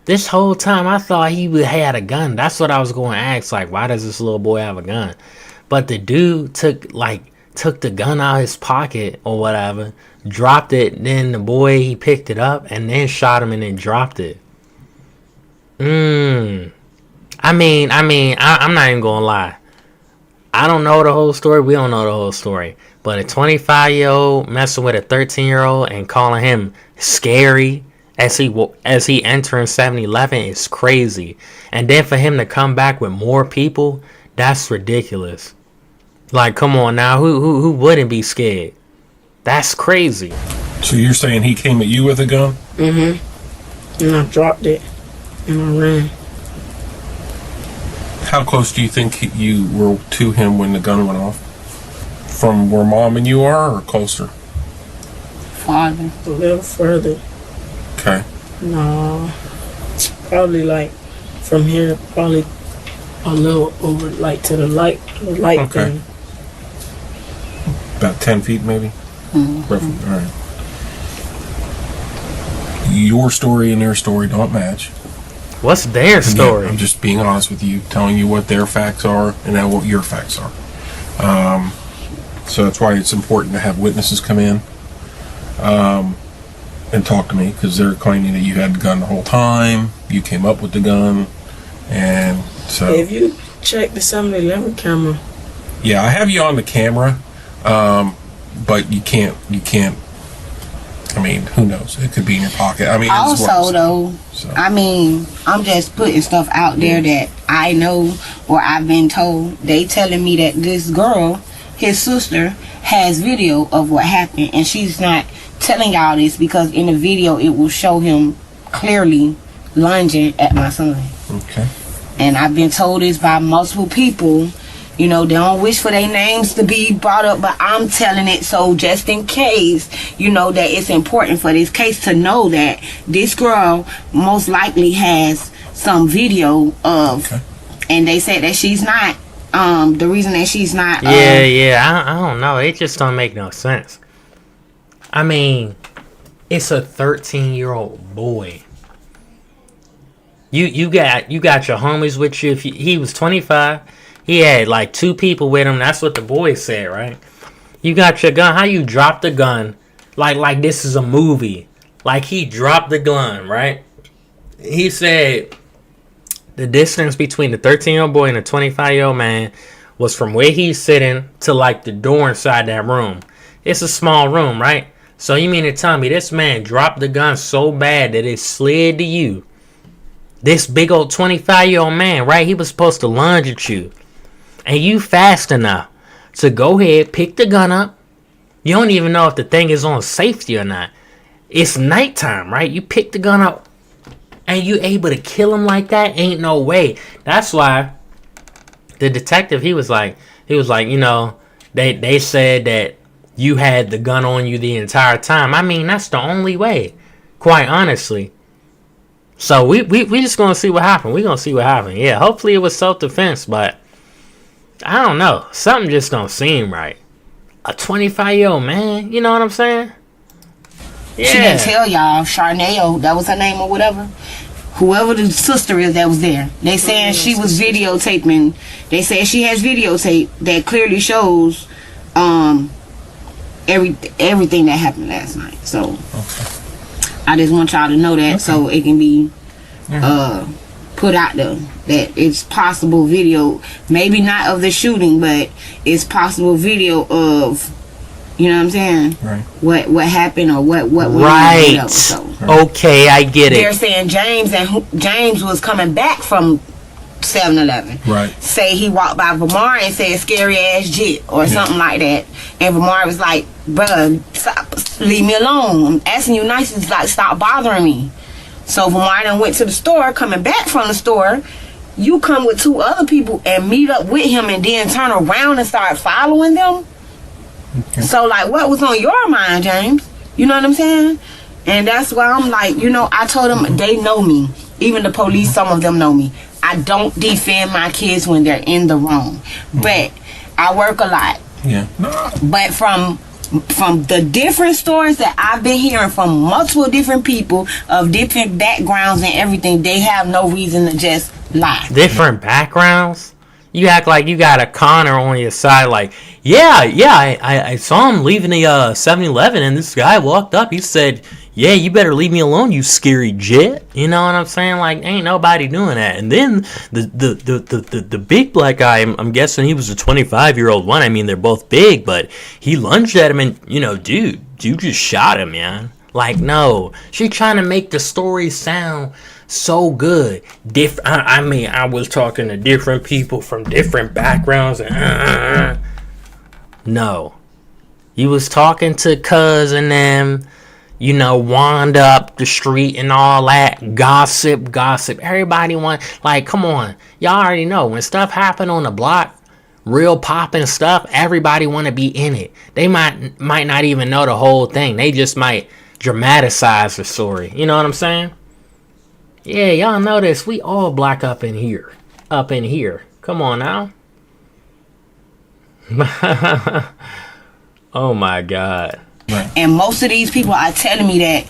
This whole time I thought he had a gun. That's what I was going to ask, why does this little boy have a gun? But the dude took the gun out of his pocket or whatever, dropped it, then the boy, he picked it up and then shot him and then dropped it. I'm not even gonna lie. I don't know the whole story. We don't know the whole story. But a 25-year-old messing with a 13-year-old and calling him scary as he entering 7-Eleven is crazy. And then for him to come back with more people, that's ridiculous. Like, come on now, who wouldn't be scared? That's crazy. So you're saying he came at you with a gun? Mm-hmm. And I dropped it and I ran. How close do you think you were to him when the gun went off? From where Mom and you are, or closer? Farther. A little further. Okay. No, probably like from here, probably a little over, like to the light Okay. thing. About 10 feet, maybe? Mm-hmm. Roughly. All right. Your story and their story don't match. What's their story? I'm just being honest with you, telling you what their facts are and now what your facts are. So that's why it's important to have witnesses come in and talk to me, because they're claiming that you had the gun the whole time, you came up with the gun, and so... If you check the 7-Eleven camera... Yeah, I have you on the camera, but you can't... I mean, who knows? It could be in your pocket. I mean, also, though, so. I mean, I'm just putting stuff out there that I know or I've been told. They telling me that this girl, his sister, has video of what happened, and she's not telling y'all this because in the video it will show him clearly lunging at my son. Okay. And I've been told this by multiple people. You know, they don't wish for their names to be brought up, but I'm telling it so just in case, you know, that it's important for this case to know that this girl most likely has some video of, and they said that she's not, the reason that she's not. I don't know. It just don't make no sense. I mean, it's a 13-year-old boy. You got your homies with you. If he was 25. He had like 2 people with him. That's what the boy said, right? You got your gun. How you drop the gun? Like this is a movie. Like he dropped the gun, right? He said the distance between the 13-year-old boy and the 25-year-old man was from where he's sitting to like the door inside that room. It's a small room, right? So you mean to tell me this man dropped the gun so bad that it slid to you? This big old 25-year-old man, right? He was supposed to lunge at you. And you fast enough to go ahead, pick the gun up. You don't even know if the thing is on safety or not. It's nighttime, right? You pick the gun up and you able to kill him like that? Ain't no way. That's why the detective, he was like, you know, they said that you had the gun on you the entire time. I mean, that's the only way, quite honestly. So we just gonna see what happened. We gonna see what happened. Yeah, hopefully it was self-defense, but I don't know. Something just don't seem right. A 25-year-old man, you know what I'm saying? Yeah. She didn't tell y'all, Charneo, that was her name or whatever. Whoever the sister is that was there. They saying she was videotaping. They said she has videotape that clearly shows everything that happened last night. So I just want y'all to know that so it can be put out there that it's possible video, maybe not of the shooting, but it's possible video of, you know what I'm saying? Right. What happened or what right. Whatever, so. Okay, I get it. They're saying James was coming back from 7-Eleven. Right. Say he walked by Vamar and said scary ass jit or something like that. And Vamar was like, bruh, stop, leave me alone. I'm asking you nicely, like, stop bothering me. So Vamar then went to the store, coming back from the store. You come with 2 other people and meet up with him and then turn around and start following them. Okay. So, like, what was on your mind, James? You know what I'm saying? And that's why I'm like, you know, I told them they know me. Even the police, some of them know me. I don't defend my kids when they're in the wrong. But I work a lot. Yeah. But from the different stories that I've been hearing from multiple different people of different backgrounds and everything, they have no reason to just lie. Different backgrounds? You act like you got a Connor on your side, like, I saw him leaving the 7-Eleven and this guy walked up. He said, yeah, you better leave me alone, you scary jit. You know what I'm saying? Like, ain't nobody doing that. And then the big black guy, I'm guessing he was a 25-year-old one. I mean, they're both big, but he lunged at him and, you know, dude, you just shot him, man. Like, no. She trying to make the story sound so good. I mean, I was talking to different people from different backgrounds and no. You was talking to Cuz and them, you know, Wanda up the street and all that. Gossip. Everybody want, like, come on. Y'all already know, when stuff happen on the block, real popping stuff, everybody want to be in it. They might not even know the whole thing. They just might dramatize the story. You know what I'm saying? Yeah, y'all know this. We all black up in here. Come on now. Oh my God. And most of these people are telling me that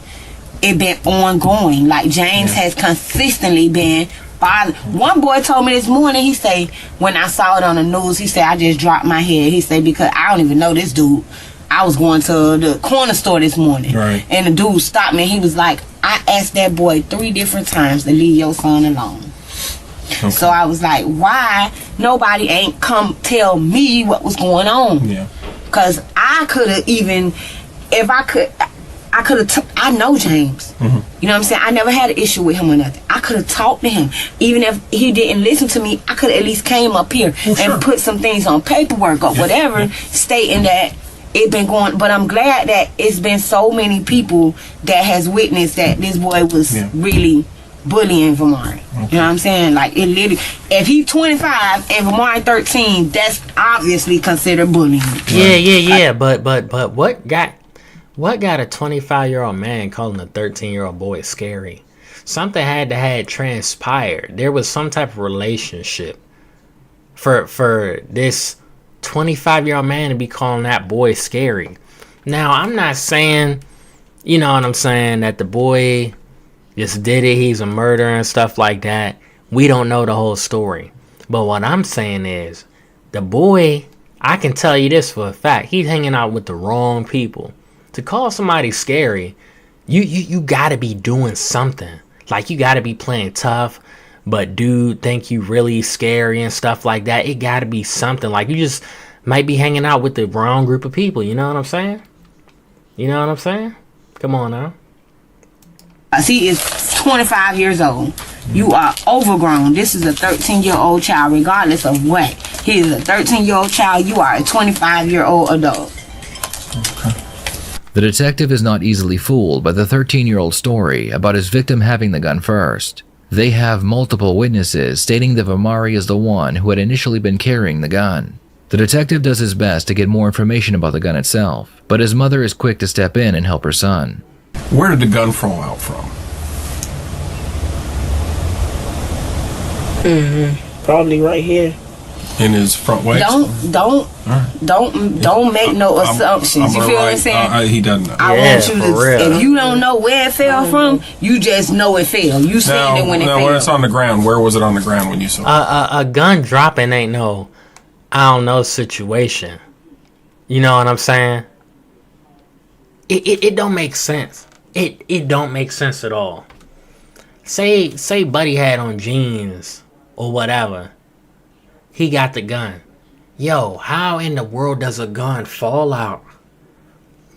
it been ongoing. Like James has consistently been bothered. One boy told me this morning, he say, when I saw it on the news, he said, I just dropped my head. He said, because I don't even know this dude. I was going to the corner store this morning. Right. And the dude stopped me. He was like, I asked that boy 3 different times to leave your son alone. Okay. So I was like, why nobody ain't come tell me what was going on? Yeah. Because I could have even, if I could have, I know James. Mm-hmm. You know what I'm saying? I never had an issue with him or nothing. I could have talked to him. Even if he didn't listen to me, I could have at least came up here and put some things on paperwork or whatever, stating that it been going. But I'm glad that it's been so many people that has witnessed that this boy was really bullying Vamari. Okay. You know what I'm saying? Like, it literally, if he's 25 and Vamari 13, that's obviously considered bullying. Yeah. But what got a 25-year-old man calling a 13-year-old boy scary? Something had to have transpired. There was some type of relationship for this 25-year-old man to be calling that boy scary. Now, I'm not saying, you know what I'm saying, that the boy just did it, he's a murderer and stuff like that. We don't know the whole story. But what I'm saying is, the boy, I can tell you this for a fact, he's hanging out with the wrong people. To call somebody scary, you gotta be doing something. Like, you gotta be playing tough, but dude think you really scary and stuff like that. It gotta be something. Like, you just might be hanging out with the wrong group of people. You know what I'm saying? Come on now. He is 25 years old. You are overgrown. This is a 13-year-old child, regardless of what. He is a 13-year-old child. You are a 25-year-old adult. Okay. The detective is not easily fooled by the 13-year-old story about his victim having the gun first. They have multiple witnesses stating that Vamari is the one who had initially been carrying the gun. The detective does his best to get more information about the gun itself, but his mother is quick to step in and help her son. Where did the gun fall out from? Probably right here. In his front waist? Don't make no assumptions. You feel what I'm saying? He doesn't know. I want you to, if you don't know where it fell from, you just know it fell. You seen it when it fell. When it's on the ground, where was it on the ground when you saw it? A gun dropping ain't no, I don't know, situation. You know what I'm saying? It don't make sense. It don't make sense at all. Say Buddy had on jeans or whatever. He got the gun. Yo, how in the world does a gun fall out,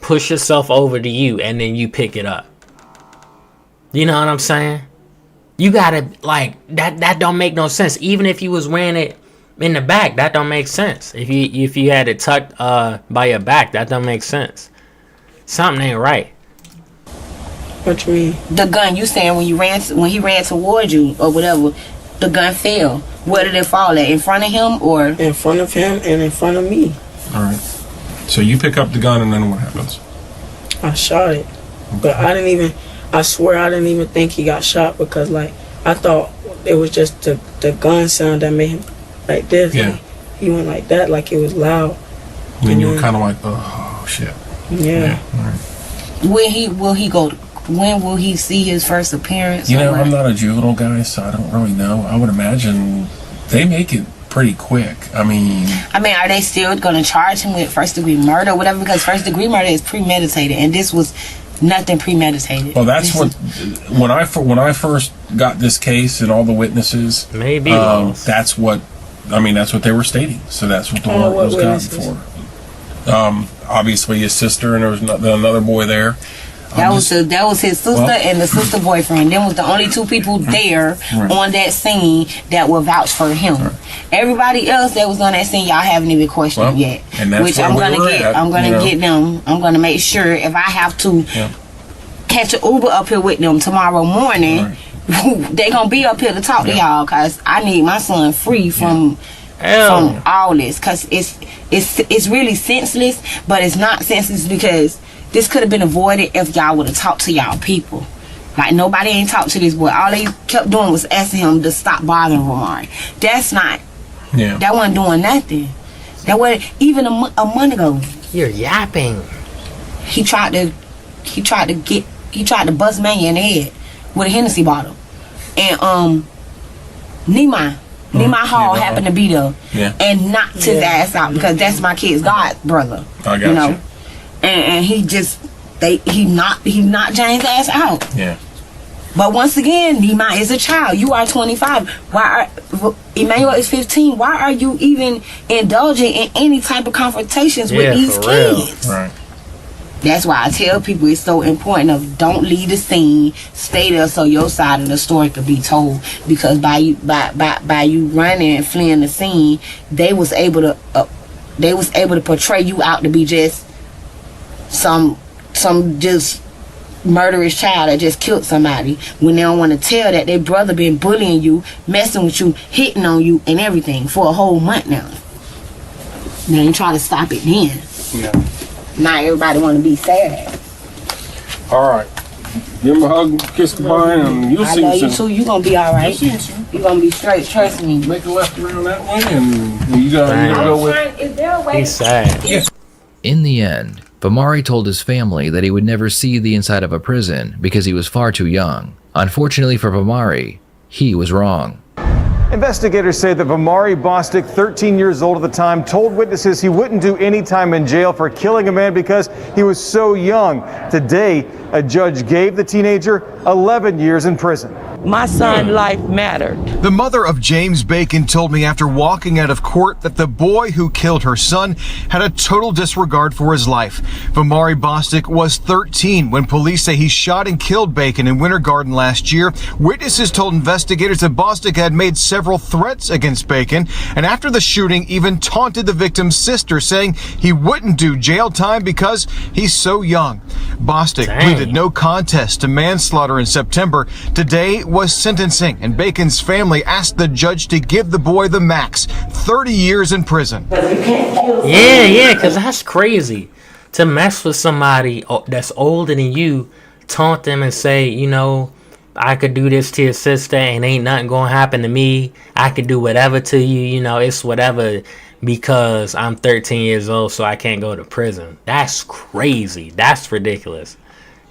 push itself over to you, and then you pick it up? You know what I'm saying? You gotta, like, that don't make no sense. Even if you was wearing it in the back, that don't make sense. If you had it tucked by your back, that don't make sense. Something ain't right. What you mean? The gun, you saying when he ran towards you or whatever, the gun fell. Where did it fall at? In front of him or? In front of him and in front of me. Alright. So you pick up the gun and then what happens? I shot it. Okay. But I swear I didn't even think he got shot because, like, I thought it was just the gun sound that made him like this. Yeah. Like, he went like that, like it was loud. And then you were kind of like, oh, shit. Yeah. Alright. When will he see his first appearance? You know, I'm not a juvenile guy, so I don't really know. I would imagine they make it pretty quick. I mean, are they still going to charge him with first-degree murder or whatever? Because first-degree murder is premeditated, and this was Nothing premeditated. Well, that's what when I first got this case and all the witnesses, maybe that's what they were stating. So that's what the warrant was gotten for. Obviously, his sister, and there was another boy there. That was his sister and the sister boyfriend. Them was the only two people there on that scene that will vouch for him. Right. Everybody else that was on that scene, y'all haven't even questioned yet. And that's which I'm gonna get them. I'm gonna make sure if I have to catch an Uber up here with them tomorrow morning, they gonna be up here to talk to y'all, cause I need my son free from all this, cause it's really senseless, but it's not senseless because this could have been avoided if y'all would have talked to y'all people. Like, nobody ain't talked to this boy. All they kept doing was asking him to stop bothering Romari. That's not. Yeah. That wasn't doing nothing. That wasn't even a month ago. You're yapping. He tried to bust Manya in the head with a Hennessy bottle, and Nehemiah Hall happened to be there and knocked his ass out because that's my kid's god brother. I got you. And he knocked James' ass out. Yeah. But once again, Nehemiah is a child. You are 25. Emmanuel is 15. Why are you even indulging in any type of confrontations with these kids? Right. That's why I tell people it's so important of don't leave the scene, stay there so your side of the story could be told. Because by you running and fleeing the scene, they was able to portray you out to be just some just murderous child that just killed somebody, when they don't want to tell that their brother been bullying you, messing with you, hitting on you and everything for a whole month now. They ain't trying to stop it then. Yeah. Now everybody want to be sad. All right. Give him a hug, kiss goodbye, and you'll see him. I love you too. You gonna be all right. You gonna be straight. Trust me. Make a left around that way, and you gotta go with. Is there a way? He's sad. Yeah. In the end, Vamari told his family that he would never see the inside of a prison because he was far too young. Unfortunately for Vamari, he was wrong. Investigators say that Vamari Bostic, 13 years old at the time, told witnesses he wouldn't do any time in jail for killing a man because he was so young. Today, a judge gave the teenager 11 years in prison. My son's life mattered. The mother of James Bacon told me after walking out of court that the boy who killed her son had a total disregard for his life. Vamari Bostic was 13 when police say he shot and killed Bacon in Winter Garden last year. Witnesses told investigators that Bostic had made several threats against Bacon, and after the shooting even taunted the victim's sister, saying he wouldn't do jail time because he's so young. Bostic pleaded no contest to manslaughter in September. Today was sentencing, and Bacon's family asked the judge to give the boy the max, 30 years in prison. Yeah, because that's crazy. To mess with somebody that's older than you, taunt them and say, you know, I could do this to your sister and ain't nothing gonna happen to me. I could do whatever to you, you know, it's whatever because I'm 13 years old, so I can't go to prison. That's crazy. That's ridiculous.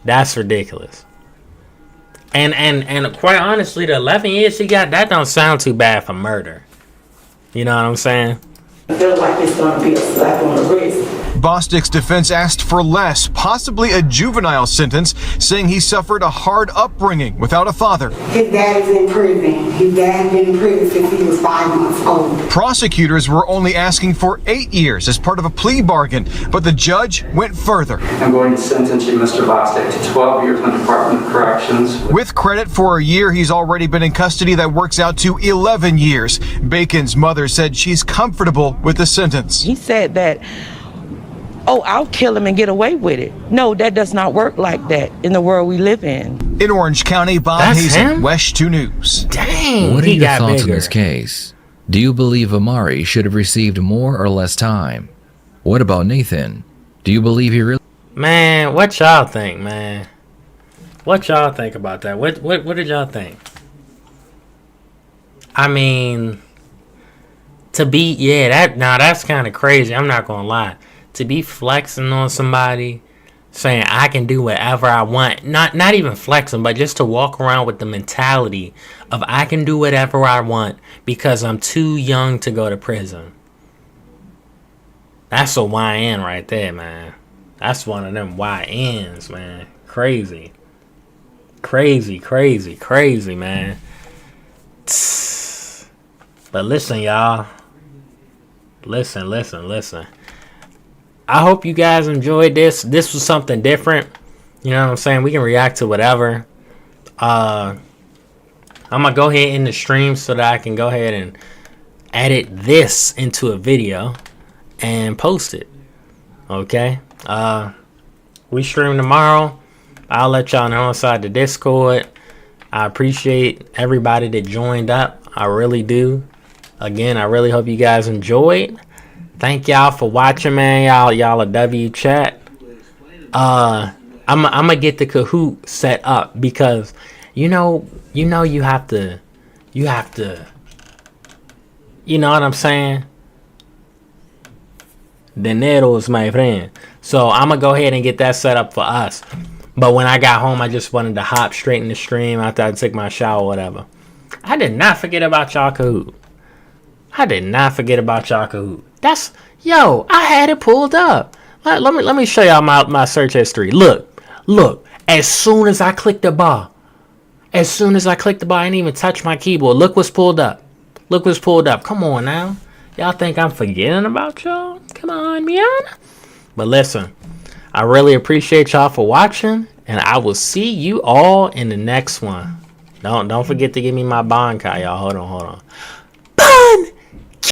That's ridiculous. And quite honestly, the 11 years he got, that don't sound too bad for murder. You know what I'm saying? I feel like it's gonna be a slap on the wrist. Bostic's defense asked for less, possibly a juvenile sentence, saying he suffered a hard upbringing without a father. His dad is in prison. His dad has been in prison since he was 5 months old. Prosecutors were only asking for 8 years as part of a plea bargain, but the judge went further. I'm going to sentence you, Mr. Bostic, to 12 years in the Department of Corrections. With credit for a year he's already been in custody, that works out to 11 years. Bacon's mother said she's comfortable with the sentence. He said that, oh, I'll kill him and get away with it. No, that does not work like that in the world we live in. In Orange County, Bob Hazen, West 2 News. Dang, what are your thoughts on this case? Do you believe Vamari should have received more or less time? What about Nathan? Do you believe he really... Man, what y'all think, man? What y'all think about that? What did y'all think? I mean, to be, that's kind of crazy. I'm not gonna lie. To be flexing on somebody, saying I can do whatever I want, not even flexing, but just to walk around with the mentality of I can do whatever I want because I'm too young to go to prison. That's a YN right there, man. That's one of them YNs, man. crazy. Crazy, man. But listen, y'all. Listen. I hope you guys enjoyed this. This was something different. You know what I'm saying? We can react to whatever. I'm going to go ahead in the stream so that I can go ahead and edit this into a video and post it. Okay? We stream tomorrow. I'll let y'all know inside the Discord. I appreciate everybody that joined up. I really do. Again, I really hope you guys enjoyed. Thank y'all for watching, man. Y'all a W chat. I'm gonna get the Kahoot set up because you know you have to you know what I'm saying? Dinero is my friend. So I'm gonna go ahead and get that set up for us. But when I got home, I just wanted to hop straight in the stream after I took my shower or whatever. I did not forget about y'all Kahoot. That's, yo, I had it pulled up. Let me show y'all my search history. Look. As soon as I clicked the bar, I didn't even touch my keyboard. Look what's pulled up. Come on now. Y'all think I'm forgetting about y'all? Come on, man. But listen, I really appreciate y'all for watching, and I will see you all in the next one. Don't forget to give me my bond card, y'all. Hold on. Bond!